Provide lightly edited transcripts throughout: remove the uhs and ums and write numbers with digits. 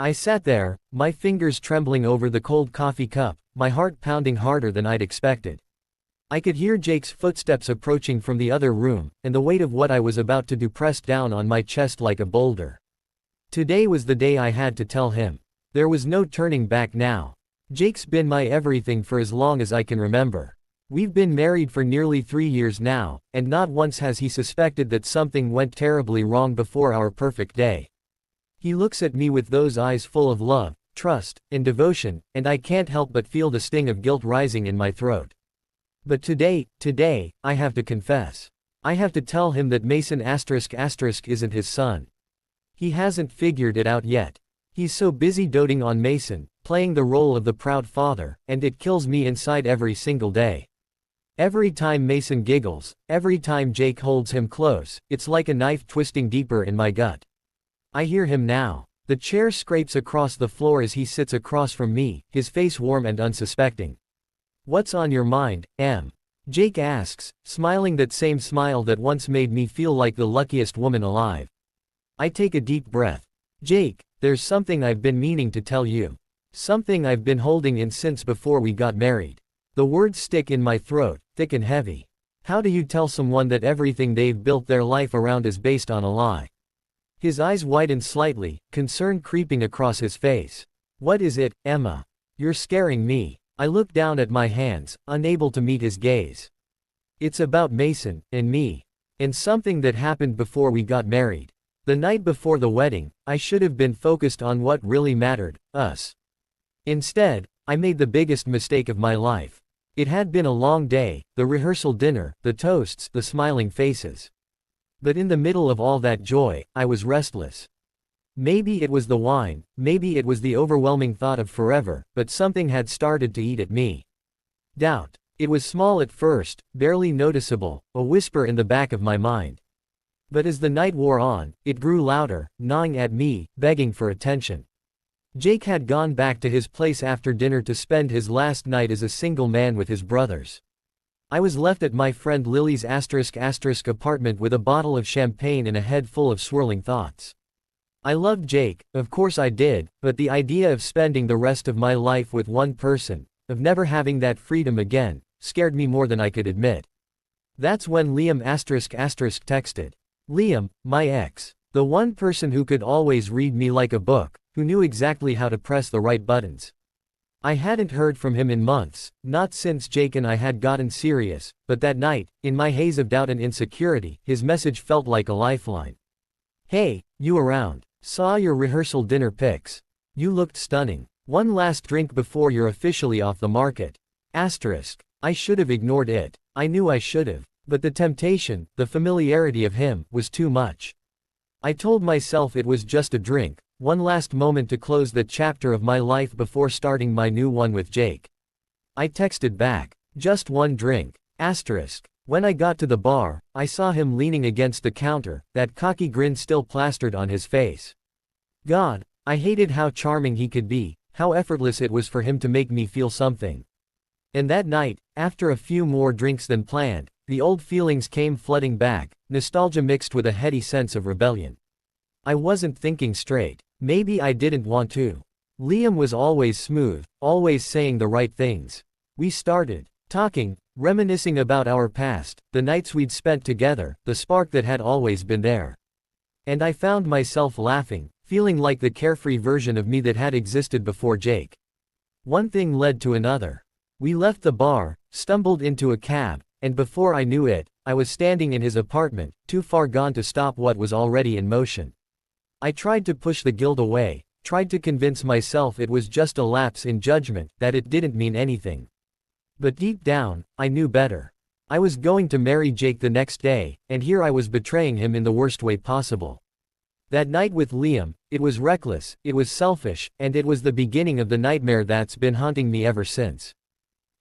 I sat there, my fingers trembling over the cold coffee cup, my heart pounding harder than I'd expected. I could hear Jake's footsteps approaching from the other room, and the weight of what I was about to do pressed down on my chest like a boulder. Today was the day I had to tell him. There was no turning back now. Jake's been my everything for as long as I can remember. We've been married for nearly 3 years now, and not once has he suspected that something went terribly wrong before our perfect day. He looks at me with those eyes full of love, trust, and devotion, and I can't help but feel the sting of guilt rising in my throat. But today, I have to confess. I have to tell him that Mason *** isn't his son. He hasn't figured it out yet. He's so busy doting on Mason, playing the role of the proud father, and it kills me inside every single day. Every time Mason giggles, every time Jake holds him close, it's like a knife twisting deeper in my gut. I hear him now. The chair scrapes across the floor as he sits across from me, his face warm and unsuspecting. "What's on your mind, Em?" Jake asks, smiling that same smile that once made me feel like the luckiest woman alive. I take a deep breath. "Jake, there's something I've been meaning to tell you. Something I've been holding in since before we got married." The words stick in my throat, thick and heavy. How do you tell someone that everything they've built their life around is based on a lie? His eyes widen slightly, concern creeping across his face. "What is it, Emma? You're scaring me." I look down at my hands, unable to meet his gaze. "It's about Mason, and me. And something that happened before we got married. The night before the wedding, I should have been focused on what really mattered, us. Instead, I made the biggest mistake of my life. It had been a long day, the rehearsal dinner, the toasts, the smiling faces. But in the middle of all that joy, I was restless. Maybe it was the wine, maybe it was the overwhelming thought of forever, but something had started to eat at me. Doubt. It was small at first, barely noticeable, a whisper in the back of my mind. But as the night wore on, it grew louder, gnawing at me, begging for attention. Jake had gone back to his place after dinner to spend his last night as a single man with his brothers. I was left at my friend Lily's *** apartment with a bottle of champagne and a head full of swirling thoughts. I loved Jake, of course I did, but the idea of spending the rest of my life with one person, of never having that freedom again, scared me more than I could admit. That's when Liam *** texted. Liam, my ex. The one person who could always read me like a book, who knew exactly how to press the right buttons. I hadn't heard from him in months, not since Jake and I had gotten serious, but that night, in my haze of doubt and insecurity, his message felt like a lifeline. "Hey, you around? Saw your rehearsal dinner pics. You looked stunning. One last drink before you're officially off the market. ***. I should have ignored it. I knew I should have. But the temptation, the familiarity of him, was too much. I told myself it was just a drink, one last moment to close the chapter of my life before starting my new one with Jake. I texted back, just one drink, ***. When I got to the bar, I saw him leaning against the counter, that cocky grin still plastered on his face. God, I hated how charming he could be, how effortless it was for him to make me feel something. And that night, after a few more drinks than planned, the old feelings came flooding back, nostalgia mixed with a heady sense of rebellion. I wasn't thinking straight. Maybe I didn't want to. Liam was always smooth, always saying the right things. We started talking, reminiscing about our past, the nights we'd spent together, the spark that had always been there. And I found myself laughing, feeling like the carefree version of me that had existed before Jake. One thing led to another. We left the bar, stumbled into a cab, and before I knew it, I was standing in his apartment, too far gone to stop what was already in motion. I tried to push the guilt away, tried to convince myself it was just a lapse in judgment, that it didn't mean anything. But deep down, I knew better. I was going to marry Jake the next day, and here I was betraying him in the worst way possible. That night with Liam, it was reckless, it was selfish, and it was the beginning of the nightmare that's been haunting me ever since.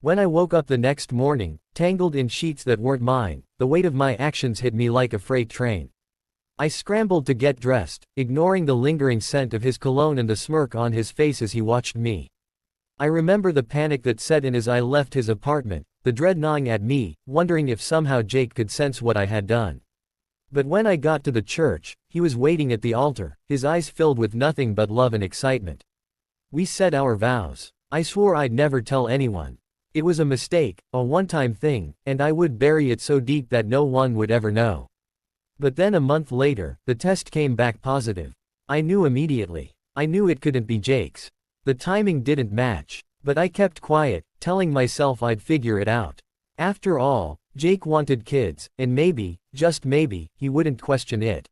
When I woke up the next morning, tangled in sheets that weren't mine, the weight of my actions hit me like a freight train. I scrambled to get dressed, ignoring the lingering scent of his cologne and the smirk on his face as he watched me. I remember the panic that set in as I left his apartment, the dread gnawing at me, wondering if somehow Jake could sense what I had done. But when I got to the church, he was waiting at the altar, his eyes filled with nothing but love and excitement. We said our vows. I swore I'd never tell anyone. It was a mistake, a one-time thing, and I would bury it so deep that no one would ever know. But then a month later, the test came back positive. I knew immediately. I knew it couldn't be Jake's. The timing didn't match. But I kept quiet, telling myself I'd figure it out. After all, Jake wanted kids, and maybe, just maybe, he wouldn't question it.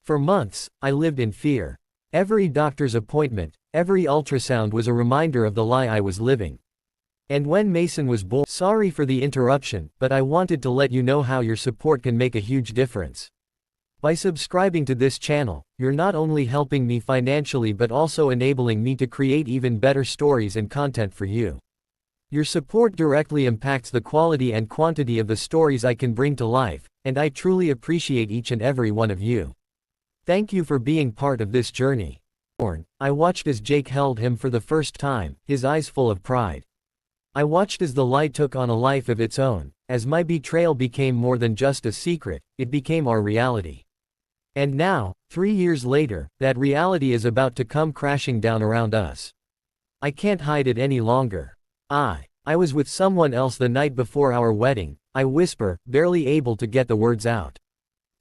For months, I lived in fear. Every doctor's appointment, every ultrasound was a reminder of the lie I was living. And when Mason was born, sorry for the interruption, but I wanted to let you know how your support can make a huge difference. By subscribing to this channel, you're not only helping me financially but also enabling me to create even better stories and content for you. Your support directly impacts the quality and quantity of the stories I can bring to life, and I truly appreciate each and every one of you. Thank you for being part of this journey. I watched as Jake held him for the first time, his eyes full of pride. I watched as the lie took on a life of its own, as my betrayal became more than just a secret, it became our reality. And now, 3 years later, that reality is about to come crashing down around us. I can't hide it any longer. I was with someone else the night before our wedding, I whisper, barely able to get the words out.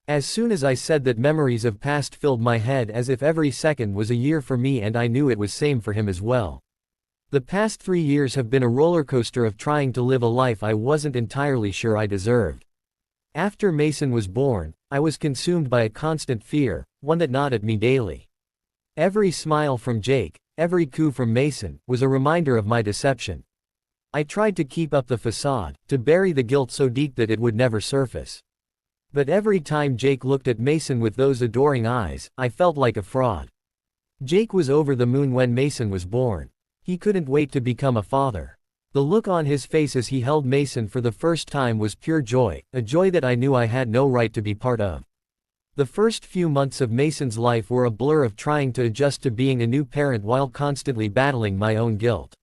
As soon as I said that, memories of past filled my head as if every second was a year for me, and I knew it was same for him as well. The past 3 years have been a roller coaster of trying to live a life I wasn't entirely sure I deserved. After Mason was born, I was consumed by a constant fear, one that gnawed at me daily. Every smile from Jake, every coo from Mason, was a reminder of my deception. I tried to keep up the facade, to bury the guilt so deep that it would never surface. But every time Jake looked at Mason with those adoring eyes, I felt like a fraud. Jake was over the moon when Mason was born. He couldn't wait to become a father. The look on his face as he held Mason for the first time was pure joy, a joy that I knew I had no right to be part of. The first few months of Mason's life were a blur of trying to adjust to being a new parent while constantly battling my own guilt.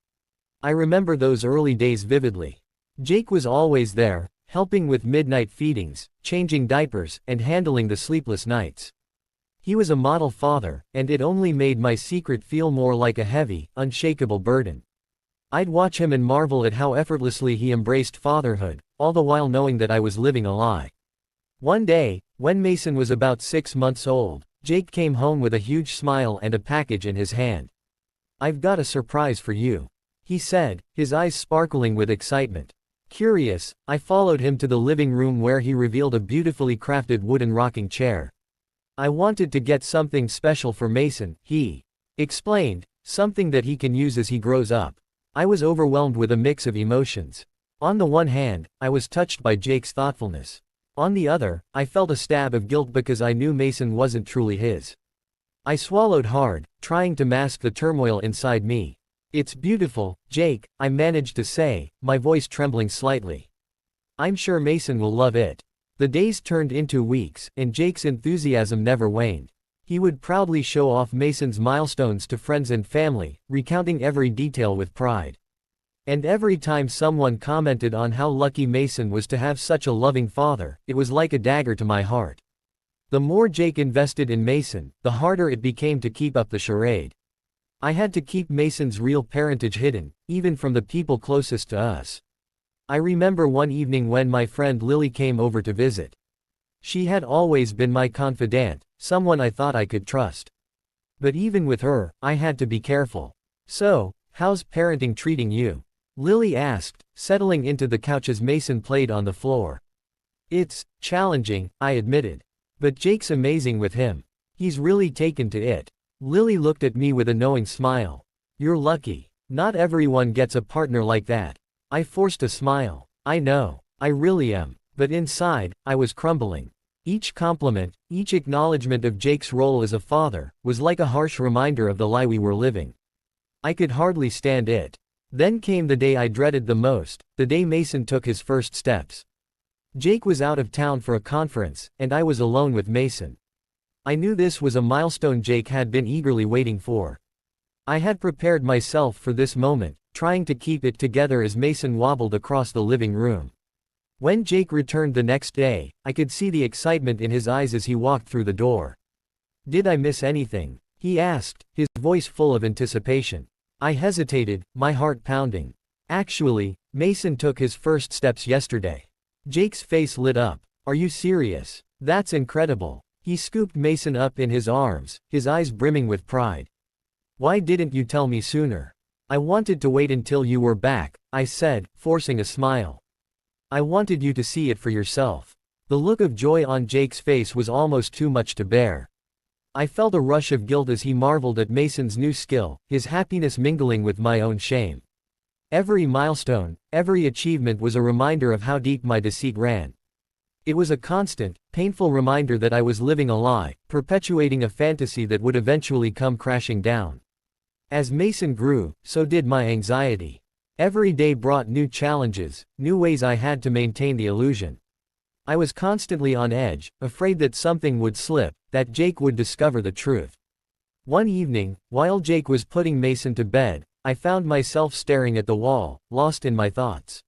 I remember those early days vividly. Jake was always there, helping with midnight feedings, changing diapers, and handling the sleepless nights. He was a model father, and it only made my secret feel more like a heavy, unshakable burden. I'd watch him and marvel at how effortlessly he embraced fatherhood, all the while knowing that I was living a lie. One day, when Mason was about 6 months old, Jake came home with a huge smile and a package in his hand. "I've got a surprise for you," he said, his eyes sparkling with excitement. Curious, I followed him to the living room where he revealed a beautifully crafted wooden rocking chair. "I wanted to get something special for Mason," he explained, "something that he can use as he grows up." I was overwhelmed with a mix of emotions. On the one hand, I was touched by Jake's thoughtfulness. On the other, I felt a stab of guilt because I knew Mason wasn't truly his. I swallowed hard, trying to mask the turmoil inside me. "It's beautiful, Jake," I managed to say, my voice trembling slightly. "I'm sure Mason will love it." The days turned into weeks, and Jake's enthusiasm never waned. He would proudly show off Mason's milestones to friends and family, recounting every detail with pride. And every time someone commented on how lucky Mason was to have such a loving father, it was like a dagger to my heart. The more Jake invested in Mason, the harder it became to keep up the charade. I had to keep Mason's real parentage hidden, even from the people closest to us. I remember one evening when my friend Lily came over to visit. She had always been my confidant, someone I thought I could trust. But even with her, I had to be careful. "So, how's parenting treating you?" Lily asked, settling into the couch as Mason played on the floor. "It's challenging," I admitted. "But Jake's amazing with him. He's really taken to it." Lily looked at me with a knowing smile. "You're lucky. Not everyone gets a partner like that." I forced a smile. "I know. I really am." But inside, I was crumbling. Each compliment, each acknowledgement of Jake's role as a father, was like a harsh reminder of the lie we were living. I could hardly stand it. Then came the day I dreaded the most, the day Mason took his first steps. Jake was out of town for a conference, and I was alone with Mason. I knew this was a milestone Jake had been eagerly waiting for. I had prepared myself for this moment, trying to keep it together as Mason wobbled across the living room. When Jake returned the next day, I could see the excitement in his eyes as he walked through the door. "Did I miss anything?" he asked, his voice full of anticipation. I hesitated, my heart pounding. "Actually, Mason took his first steps yesterday." Jake's face lit up. "Are you serious? That's incredible." He scooped Mason up in his arms, his eyes brimming with pride. "Why didn't you tell me sooner?" "I wanted to wait until you were back," I said, forcing a smile. "I wanted you to see it for yourself." The look of joy on Jake's face was almost too much to bear. I felt a rush of guilt as he marveled at Mason's new skill, his happiness mingling with my own shame. Every milestone, every achievement was a reminder of how deep my deceit ran. It was a constant, painful reminder that I was living a lie, perpetuating a fantasy that would eventually come crashing down. As Mason grew, so did my anxiety. Every day brought new challenges, new ways I had to maintain the illusion. I was constantly on edge, afraid that something would slip, that Jake would discover the truth. One evening, while Jake was putting Mason to bed, I found myself staring at the wall, lost in my thoughts.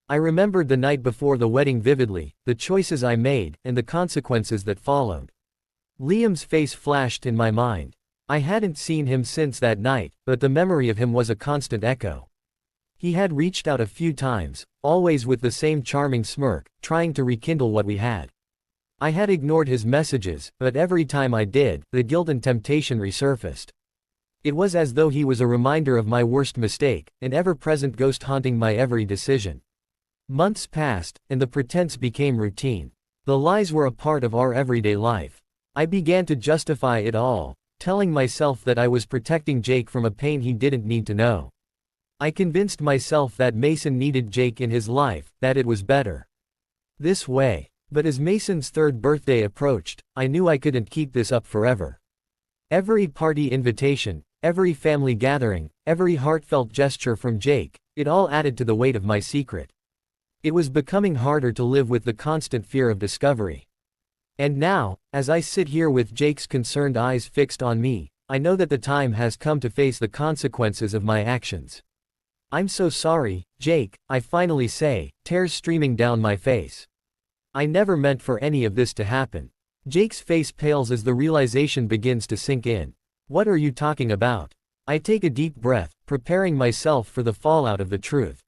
I remembered the night before the wedding vividly, the choices I made, and the consequences that followed. Liam's face flashed in my mind. I hadn't seen him since that night, but the memory of him was a constant echo. He had reached out a few times, always with the same charming smirk, trying to rekindle what we had. I had ignored his messages, but every time I did, the guilt and temptation resurfaced. It was as though he was a reminder of my worst mistake, an ever-present ghost haunting my every decision. Months passed, and the pretense became routine. The lies were a part of our everyday life. I began to justify it all, telling myself that I was protecting Jake from a pain he didn't need to know. I convinced myself that Mason needed Jake in his life, that it was better this way. But as Mason's third birthday approached, I knew I couldn't keep this up forever. Every party invitation, every family gathering, every heartfelt gesture from Jake, it all added to the weight of my secret. It was becoming harder to live with the constant fear of discovery. And now, as I sit here with Jake's concerned eyes fixed on me, I know that the time has come to face the consequences of my actions. "I'm so sorry, Jake," I finally say, tears streaming down my face. "I never meant for any of this to happen." Jake's face pales as the realization begins to sink in. "What are you talking about?" I take a deep breath, preparing myself for the fallout of the truth.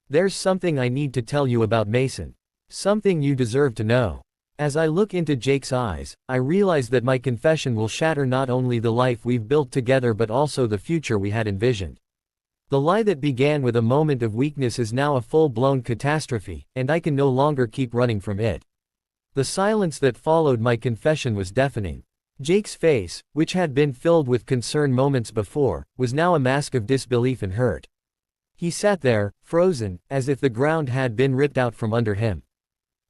"There's something I need to tell you about Mason. Something you deserve to know." As I look into Jake's eyes, I realize that my confession will shatter not only the life we've built together but also the future we had envisioned. The lie that began with a moment of weakness is now a full-blown catastrophe, and I can no longer keep running from it. The silence that followed my confession was deafening. Jake's face, which had been filled with concern moments before, was now a mask of disbelief and hurt. He sat there, frozen, as if the ground had been ripped out from under him.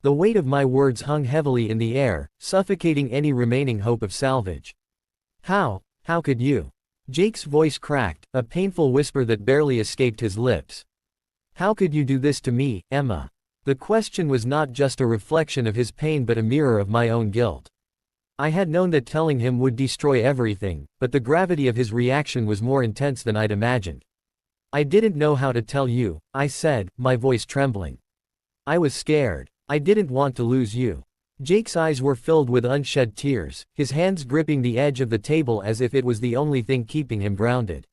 The weight of my words hung heavily in the air, suffocating any remaining hope of salvage. How could you?" Jake's voice cracked, a painful whisper that barely escaped his lips. "How could you do this to me, Emma?" The question was not just a reflection of his pain but a mirror of my own guilt. I had known that telling him would destroy everything, but the gravity of his reaction was more intense than I'd imagined. "I didn't know how to tell you," I said, my voice trembling. "I was scared. I didn't want to lose you." Jake's eyes were filled with unshed tears, his hands gripping the edge of the table as if it was the only thing keeping him grounded.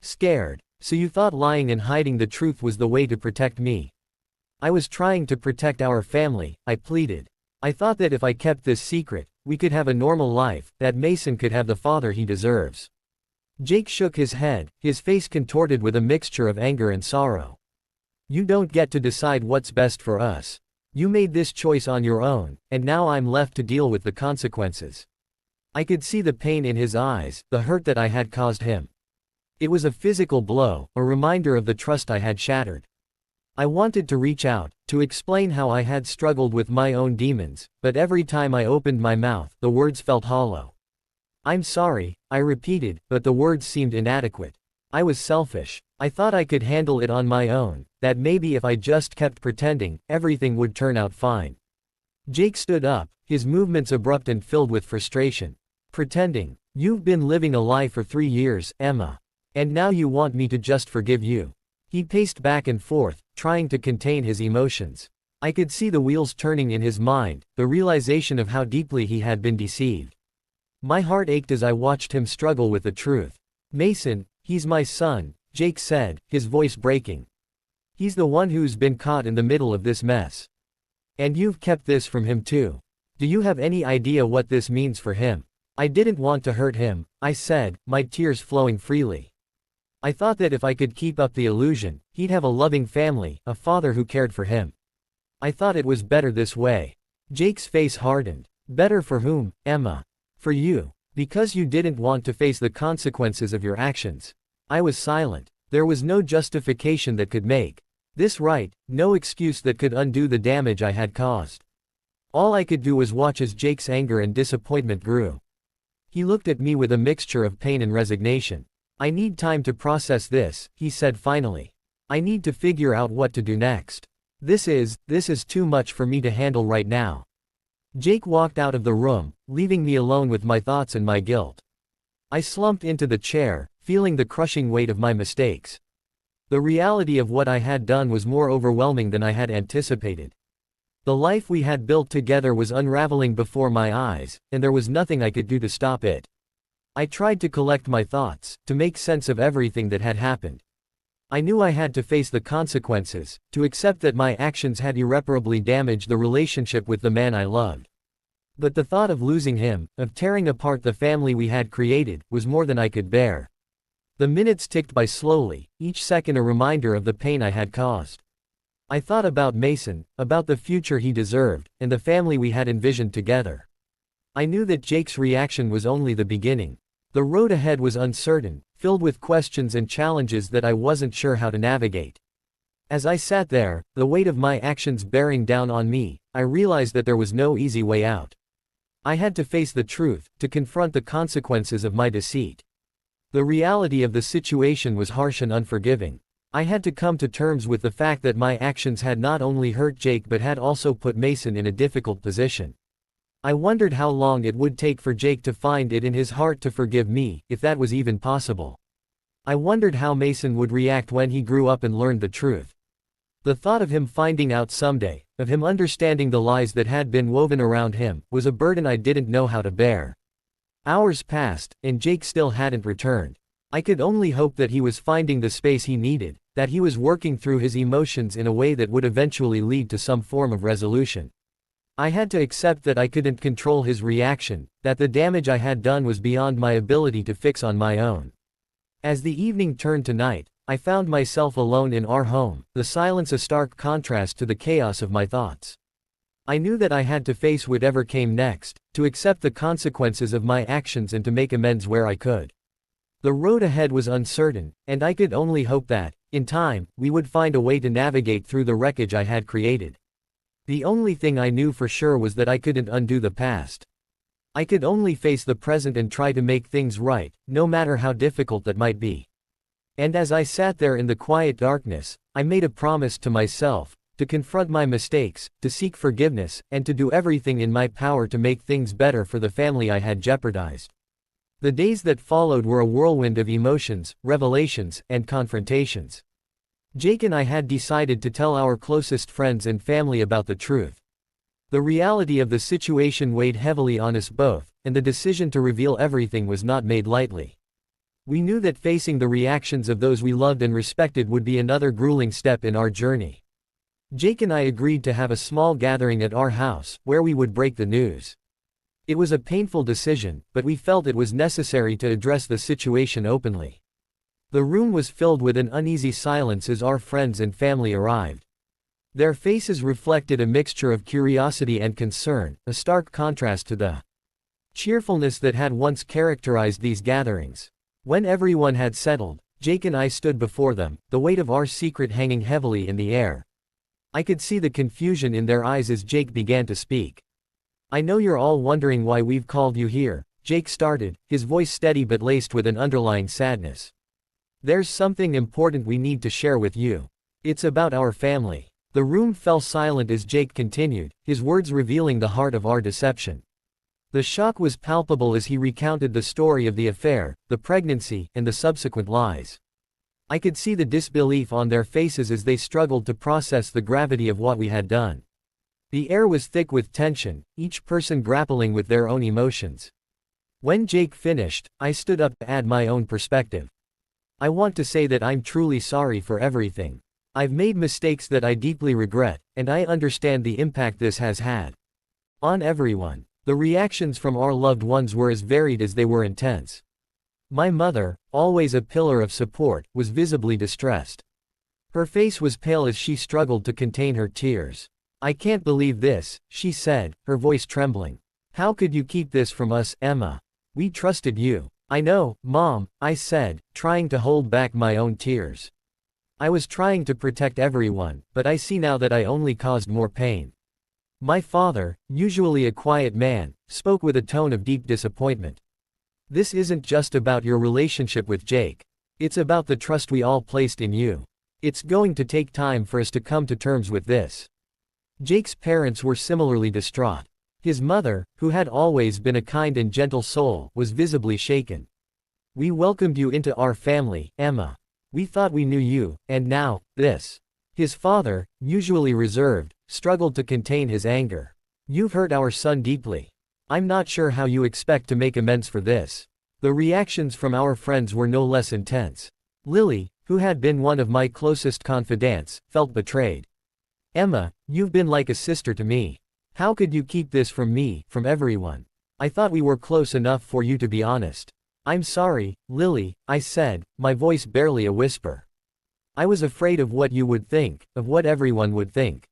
"Scared? So you thought lying and hiding the truth was the way to protect me?" "I was trying to protect our family," I pleaded. "I thought that if I kept this secret, we could have a normal life, that Mason could have the father he deserves." Jake shook his head, his face contorted with a mixture of anger and sorrow. "You don't get to decide what's best for us. You made this choice on your own, and now I'm left to deal with the consequences." I could see the pain in his eyes, the hurt that I had caused him. It was a physical blow, a reminder of the trust I had shattered. I wanted to reach out, to explain how I had struggled with my own demons, but every time I opened my mouth, the words felt hollow. "I'm sorry," I repeated, but the words seemed inadequate. I was selfish. I thought I could handle it on my own, that maybe if I just kept pretending, everything would turn out fine. Jake stood up, his movements abrupt and filled with frustration. "Pretending? You've been living a lie for 3 years, Emma. And now you want me to just forgive you?" He paced back and forth, trying to contain his emotions. I could see the wheels turning in his mind, the realization of how deeply he had been deceived. My heart ached as I watched him struggle with the truth. "Mason, he's my son," Jake said, his voice breaking. "He's the one who's been caught in the middle of this mess. And you've kept this from him too. Do you have any idea what this means for him?" "I didn't want to hurt him," I said, my tears flowing freely. "I thought that if I could keep up the illusion, he'd have a loving family, a father who cared for him. I thought it was better this way." Jake's face hardened. "Better for whom, Emma?" "For you. Because you didn't want to face the consequences of your actions." I was silent. There was no justification that could make this right, no excuse that could undo the damage I had caused. All I could do was watch as Jake's anger and disappointment grew. He looked at me with a mixture of pain and resignation. "I need time to process this," he said finally. "I need to figure out what to do next. This is too much for me to handle right now." Jake walked out of the room, leaving me alone with my thoughts and my guilt. I slumped into the chair, feeling the crushing weight of my mistakes. The reality of what I had done was more overwhelming than I had anticipated. The life we had built together was unraveling before my eyes, and there was nothing I could do to stop it. I tried to collect my thoughts, to make sense of everything that had happened. I knew I had to face the consequences, to accept that my actions had irreparably damaged the relationship with the man I loved. But the thought of losing him, of tearing apart the family we had created, was more than I could bear. The minutes ticked by slowly, each second a reminder of the pain I had caused. I thought about Mason, about the future he deserved, and the family we had envisioned together. I knew that Jake's reaction was only the beginning. The road ahead was uncertain, filled with questions and challenges that I wasn't sure how to navigate. As I sat there, the weight of my actions bearing down on me, I realized that there was no easy way out. I had to face the truth, to confront the consequences of my deceit. The reality of the situation was harsh and unforgiving. I had to come to terms with the fact that my actions had not only hurt Jake but had also put Mason in a difficult position. I wondered how long it would take for Jake to find it in his heart to forgive me, if that was even possible. I wondered how Mason would react when he grew up and learned the truth. The thought of him finding out someday, of him understanding the lies that had been woven around him, was a burden I didn't know how to bear. Hours passed, and Jake still hadn't returned. I could only hope that he was finding the space he needed, that he was working through his emotions in a way that would eventually lead to some form of resolution. I had to accept that I couldn't control his reaction, that the damage I had done was beyond my ability to fix on my own. As the evening turned to night, I found myself alone in our home, the silence a stark contrast to the chaos of my thoughts. I knew that I had to face whatever came next, to accept the consequences of my actions and to make amends where I could. The road ahead was uncertain, and I could only hope that, in time, we would find a way to navigate through the wreckage I had created. The only thing I knew for sure was that I couldn't undo the past. I could only face the present and try to make things right, no matter how difficult that might be. And as I sat there in the quiet darkness, I made a promise to myself, to confront my mistakes, to seek forgiveness, and to do everything in my power to make things better for the family I had jeopardized. The days that followed were a whirlwind of emotions, revelations, and confrontations. Jake and I had decided to tell our closest friends and family about the truth. The reality of the situation weighed heavily on us both, and the decision to reveal everything was not made lightly. We knew that facing the reactions of those we loved and respected would be another grueling step in our journey. Jake and I agreed to have a small gathering at our house, where we would break the news. It was a painful decision, but we felt it was necessary to address the situation openly. The room was filled with an uneasy silence as our friends and family arrived. Their faces reflected a mixture of curiosity and concern, a stark contrast to the cheerfulness that had once characterized these gatherings. When everyone had settled, Jake and I stood before them, the weight of our secret hanging heavily in the air. I could see the confusion in their eyes as Jake began to speak. "I know you're all wondering why we've called you here," Jake started, his voice steady but laced with an underlying sadness. "There's something important we need to share with you. It's about our family." The room fell silent as Jake continued, his words revealing the heart of our deception. The shock was palpable as he recounted the story of the affair, the pregnancy, and the subsequent lies. I could see the disbelief on their faces as they struggled to process the gravity of what we had done. The air was thick with tension, each person grappling with their own emotions. When Jake finished, I stood up to add my own perspective. I want to say that I'm truly sorry for everything. I've made mistakes that I deeply regret, and I understand the impact this has had on everyone. The reactions from our loved ones were as varied as they were intense. My mother, always a pillar of support, was visibly distressed. Her face was pale as she struggled to contain her tears. "I can't believe this," she said, her voice trembling. "How could you keep this from us, Emma? We trusted you." "I know, Mom," I said, trying to hold back my own tears. I was trying to protect everyone, but I see now that I only caused more pain. My father, usually a quiet man, spoke with a tone of deep disappointment. "This isn't just about your relationship with Jake. It's about the trust we all placed in you. It's going to take time for us to come to terms with this." Jake's parents were similarly distraught. His mother, who had always been a kind and gentle soul, was visibly shaken. "We welcomed you into our family, Emma. We thought we knew you, and now, this." His father, usually reserved, struggled to contain his anger. "You've hurt our son deeply. I'm not sure how you expect to make amends for this." The reactions from our friends were no less intense. Lily, who had been one of my closest confidants, felt betrayed. "Emma, you've been like a sister to me. How could you keep this from me, from everyone? I thought we were close enough for you to be honest." "I'm sorry, Lily," I said, my voice barely a whisper. "I was afraid of what you would think, of what everyone would think."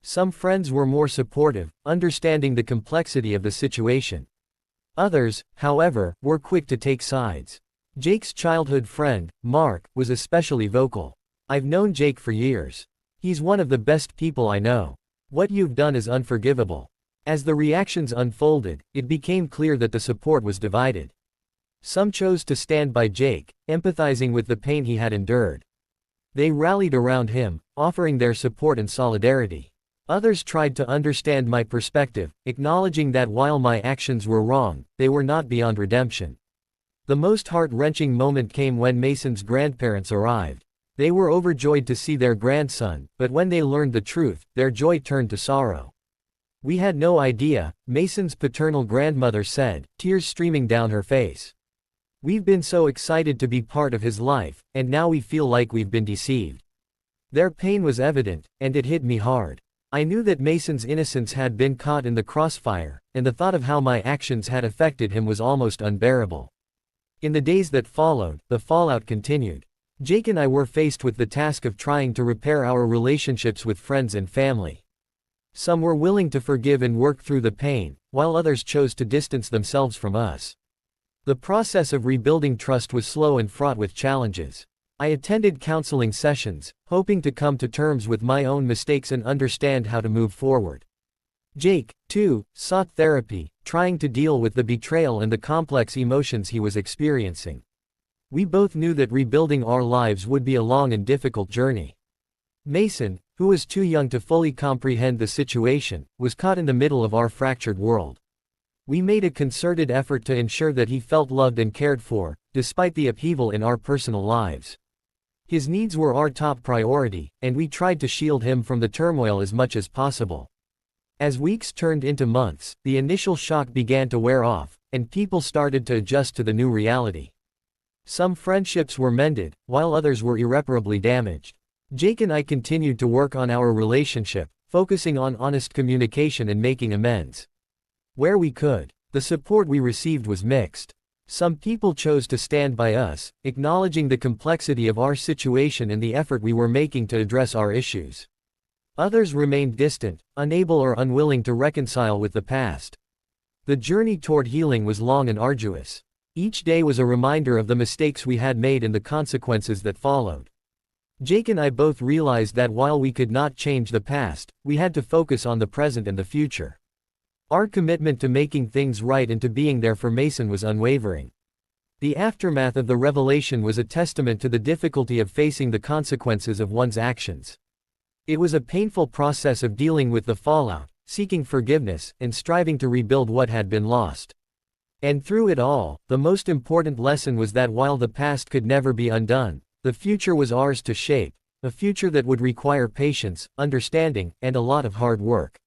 Some friends were more supportive, understanding the complexity of the situation. Others, however, were quick to take sides. Jake's childhood friend, Mark, was especially vocal. "I've known Jake for years. He's one of the best people I know. What you've done is unforgivable." As the reactions unfolded, it became clear that the support was divided. Some chose to stand by Jake, empathizing with the pain he had endured. They rallied around him, offering their support and solidarity. Others tried to understand my perspective, acknowledging that while my actions were wrong, they were not beyond redemption. The most heart-wrenching moment came when Mason's grandparents arrived. They were overjoyed to see their grandson, but when they learned the truth, their joy turned to sorrow. "We had no idea," Mason's paternal grandmother said, tears streaming down her face. "We've been so excited to be part of his life, and now we feel like we've been deceived." Their pain was evident, and it hit me hard. I knew that Mason's innocence had been caught in the crossfire, and the thought of how my actions had affected him was almost unbearable. In the days that followed, the fallout continued. Jake and I were faced with the task of trying to repair our relationships with friends and family. Some were willing to forgive and work through the pain, while others chose to distance themselves from us. The process of rebuilding trust was slow and fraught with challenges. I attended counseling sessions, hoping to come to terms with my own mistakes and understand how to move forward. Jake, too, sought therapy, trying to deal with the betrayal and the complex emotions he was experiencing. We both knew that rebuilding our lives would be a long and difficult journey. Mason, who was too young to fully comprehend the situation, was caught in the middle of our fractured world. We made a concerted effort to ensure that he felt loved and cared for, despite the upheaval in our personal lives. His needs were our top priority, and we tried to shield him from the turmoil as much as possible. As weeks turned into months, the initial shock began to wear off, and people started to adjust to the new reality. Some friendships were mended, while others were irreparably damaged. Jake and I continued to work on our relationship, focusing on honest communication and making amends. Where we could, the support we received was mixed. Some people chose to stand by us, acknowledging the complexity of our situation and the effort we were making to address our issues. Others remained distant, unable or unwilling to reconcile with the past. The journey toward healing was long and arduous. Each day was a reminder of the mistakes we had made and the consequences that followed. Jake and I both realized that while we could not change the past, we had to focus on the present and the future. Our commitment to making things right and to being there for Mason was unwavering. The aftermath of the revelation was a testament to the difficulty of facing the consequences of one's actions. It was a painful process of dealing with the fallout, seeking forgiveness, and striving to rebuild what had been lost. And through it all, the most important lesson was that while the past could never be undone, the future was ours to shape, a future that would require patience, understanding, and a lot of hard work.